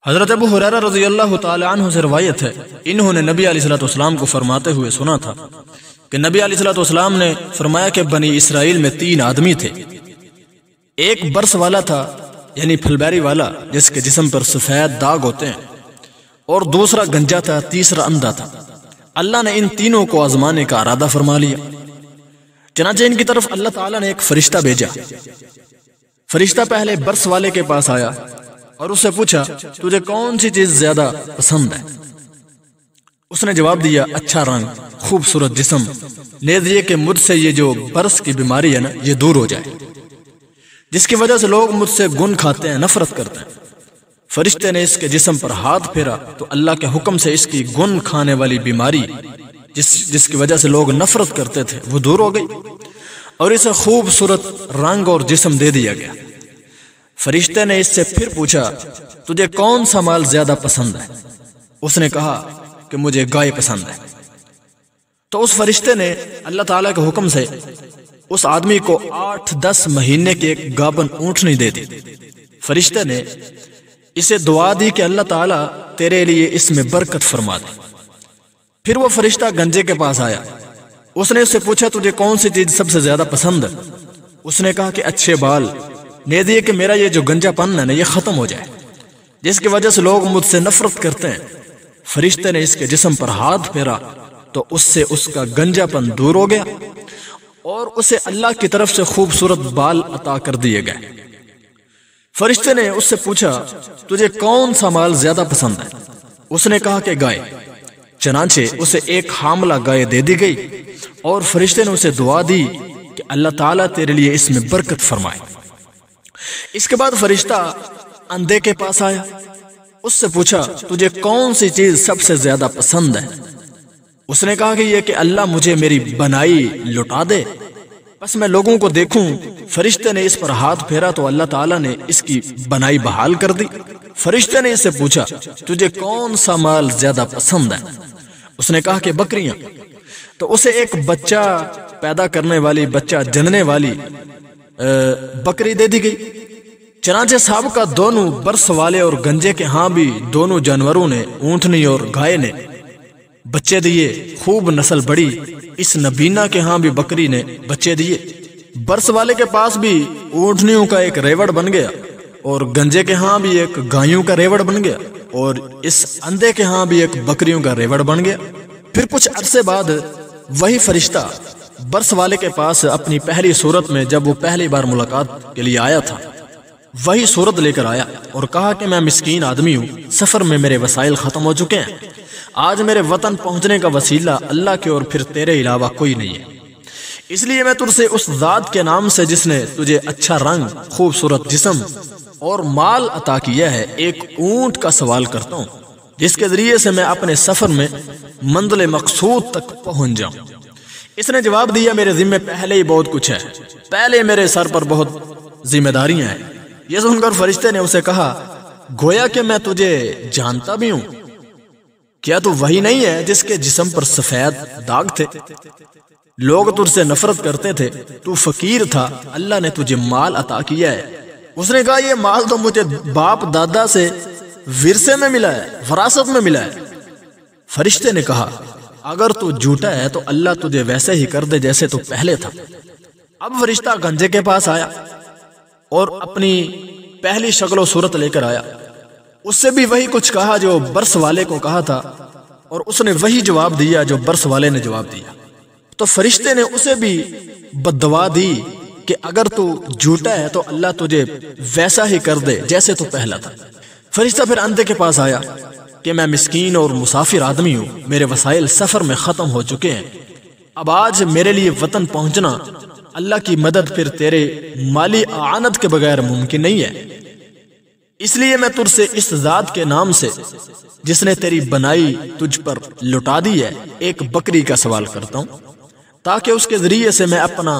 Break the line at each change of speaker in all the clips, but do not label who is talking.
حضرت ابو ہریرہ رضی اللہ تعالی عنہ سے روایت ہے، انہوں نے نبی علیہ الصلوۃ والسلام کو فرماتے ہوئے سنا تھا کہ نبی علیہ الصلوۃ والسلام نے فرمایا کہ بنی اسرائیل میں 3 آدمی تھے، ایک برس والا تھا یعنی پھلبیری والا جس کے جسم پر سفید داغ ہوتے ہیں، اور دوسرا گنجا تھا، تیسرا اندھا تھا۔ اللہ نے ان تینوں کو آزمانے کا ارادہ فرما لیا، چنانچہ ان کی طرف اللہ تعالیٰ نے ایک فرشتہ بھیجا۔ فرشتہ پہلے برس والے کے پاس آیا اور اس سے پوچھا تجھے کون سی چیز زیادہ پسند ہے؟ اس نے جواب دیا اچھا رنگ، خوبصورت جسم، نیز یہ کہ مجھ سے یہ جو برس کی بیماری ہے نا یہ دور ہو جائے، جس کی وجہ سے لوگ مجھ سے گن کھاتے ہیں، نفرت کرتے ہیں۔ فرشتے نے اس کے جسم پر ہاتھ پھیرا تو اللہ کے حکم سے اس کی گن کھانے والی بیماری جس کی وجہ سے لوگ نفرت کرتے تھے وہ دور ہو گئی، اور اسے خوبصورت رنگ اور جسم دے دیا گیا۔ فرشتے نے اس سے پھر پوچھا تجھے کون سا مال زیادہ پسند ہے؟ اس نے کہا کہ مجھے گائے پسند ہے۔ تو اس فرشتے نے اللہ تعالیٰ کے حکم سے اس آدمی کو 8-10 مہینے کی ایک گابن اونٹنی دے دی۔ فرشتے نے اسے دعا دی کہ اللہ تعالیٰ تیرے لیے اس میں برکت فرما دے۔ پھر وہ فرشتہ گنجے کے پاس آیا، اس نے اس سے پوچھا تجھے کون سی چیز سب سے زیادہ پسند ہے؟ اس نے کہا کہ اچھے بال، نیز یہ کہ میرا یہ جو گنجا پن ہے نا یہ ختم ہو جائے، جس کی وجہ سے لوگ مجھ سے نفرت کرتے ہیں۔ فرشتے نے اس کے جسم پر ہاتھ پھیرا تو اس سے اس کا گنجا پن دور ہو گیا اور اسے اللہ کی طرف سے خوبصورت بال عطا کر دیے گئے۔ فرشتے نے اس سے پوچھا تجھے کون سا مال زیادہ پسند ہے؟ اس نے کہا کہ گائے۔ چنانچہ اسے ایک حاملہ گائے دے دی گئی، اور فرشتے نے اسے دعا دی کہ اللہ تعالیٰ تیرے لیے اس میں برکت فرمائے۔ اس کے بعد فرشتہ اندھے کے پاس آیا، اس سے پوچھا تجھے کون سی چیز سب سے زیادہ پسند ہے؟ اس نے کہا کہ یہ کہ اللہ مجھے میری بنائی لوٹا دے، بس میں لوگوں کو دیکھوں۔ فرشتے نے اس پر ہاتھ پھیرا تو اللہ تعالیٰ نے اس کی بنائی بحال کر دی۔ فرشتے نے اس سے پوچھا تجھے کون سا مال زیادہ پسند ہے؟ اس نے کہا کہ بکریاں۔ تو اسے ایک بچہ پیدا کرنے والی، بچہ جننے والی بکری دے دی گئی۔ چنانچہ سابقہ دونوں برس والے اور گنجے کے ہاں بھی دونوں جانوروں نے، اونٹنی اور گائے نے بچے دیے، خوب نسل بڑھی۔ اس نبینا کے ہاں بھی بکری نے بچے دیے۔ برس والے کے پاس بھی اونٹنیوں کا ایک ریوڑ بن گیا، اور گنجے کے ہاں بھی ایک گایوں کا ریوڑ بن گیا، اور اس اندھے کے ہاں بھی ایک بکریوں کا ریوڑ بن گیا۔ پھر کچھ عرصے بعد وہی فرشتہ برس والے کے پاس اپنی پہلی صورت میں جب وہ پہلی بار ملاقات کے لیے آیا تھا وہی صورت لے کر آیا اور کہا کہ میں مسکین آدمی ہوں، سفر میں میرے وسائل ختم ہو چکے ہیں، آج میرے وطن پہنچنے کا وسیلہ اللہ کے اور پھر تیرے علاوہ کوئی نہیں ہے، اس لیے میں تجھ سے اس ذات کے نام سے جس نے تجھے اچھا رنگ، خوبصورت جسم اور مال عطا کیا ہے ایک اونٹ کا سوال کرتا ہوں، جس کے ذریعے سے میں اپنے سفر میں منزل مقصود تک پہنچ جاؤں۔ اس نے جواب دیا میرے ذمہ پہلے ہی بہت کچھ ہے، پہلے میرے سر پر بہت ذمہ داریاں ہیں۔ یہ سن کر فرشتے نے اسے کہا گویا کہ میں تجھے جانتا بھی ہوں، کیا تو وہی نہیں ہے جس کے جسم پر سفید داغ تھے؟ لوگ تجھ سے نفرت کرتے تھے، تو فقیر تھا، اللہ نے تجھے مال عطا کیا ہے۔ اس نے کہا یہ مال تو مجھے باپ دادا سے ورثے میں ملا ہے، وراثت میں ملا ہے۔ فرشتے نے کہا اگر تو جھوٹا ہے تو اللہ تجھے ویسے ہی کر دے جیسے تو پہلے تھا۔ اب فرشتہ گنجے کے پاس آیا اور اپنی پہلی شکل و صورت لے کر آیا، اس سے بھی وہی کچھ کہا جو برس والے کو کہا تھا، اور اس نے وہی جواب دیا جو برس والے نے جواب دیا۔ تو فرشتے نے اسے بھی بددعا دی کہ اگر تو جھوٹا ہے تو اللہ تجھے ویسا ہی کر دے جیسے تو پہلا تھا۔ فرشتہ پھر اندھے کے پاس آیا کہ میں مسکین اور مسافر آدمی ہوں، میرے وسائل سفر میں ختم ہو چکے ہیں، اب آج میرے لیے وطن پہنچنا اللہ کی مدد پھر تیرے مالی اعانت کے بغیر ممکن نہیں ہے، اس لیے میں تجھ سے اس ذات کے نام سے جس نے تیری بنائی تجھ پر لٹا دی ہے ایک بکری کا سوال کرتا ہوں، تاکہ اس کے ذریعے سے میں اپنا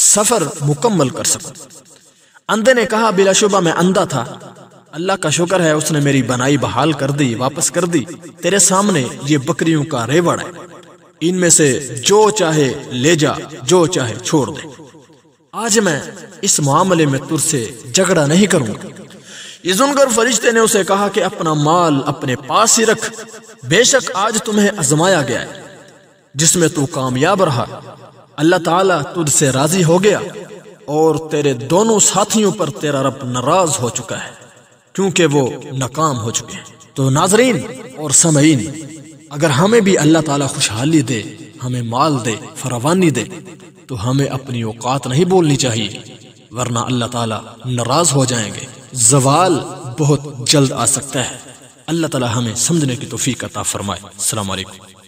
سفر مکمل کر سکوں۔ اندھے نے کہا بلا شبہ میں اندھا تھا، اللہ کا شکر ہے اس نے میری بنائی بحال کر دی، واپس کر دی، تیرے سامنے یہ بکریوں کا ریوڑ ہے، ان میں سے جو چاہے لے جا، جو چاہے چھوڑ دے، آج میں اس معاملے میں تجھ سے جھگڑا نہیں کروں گا، یہ سن کر فرشتے نے اسے کہا کہ اپنا مال اپنے پاس ہی رکھ، بے شک آج تمہیں آزمایا گیا ہے، جس میں تو کامیاب رہا، اللہ تعالیٰ تجھ سے راضی ہو گیا، اور تیرے دونوں ساتھیوں پر تیرا رب ناراض ہو چکا ہے کیونکہ وہ ناکام ہو چکے ہیں۔ تو ناظرین اور سامعین، اگر ہمیں بھی اللہ تعالیٰ خوشحالی دے، ہمیں مال دے، فراوانی دے، تو ہمیں اپنی اوقات نہیں بولنی چاہیے، ورنہ اللہ تعالیٰ ناراض ہو جائیں گے۔ زوال بہت جلد آ سکتا ہے۔ اللہ تعالیٰ ہمیں سمجھنے کی توفیق عطا فرمائے۔ السلام علیکم۔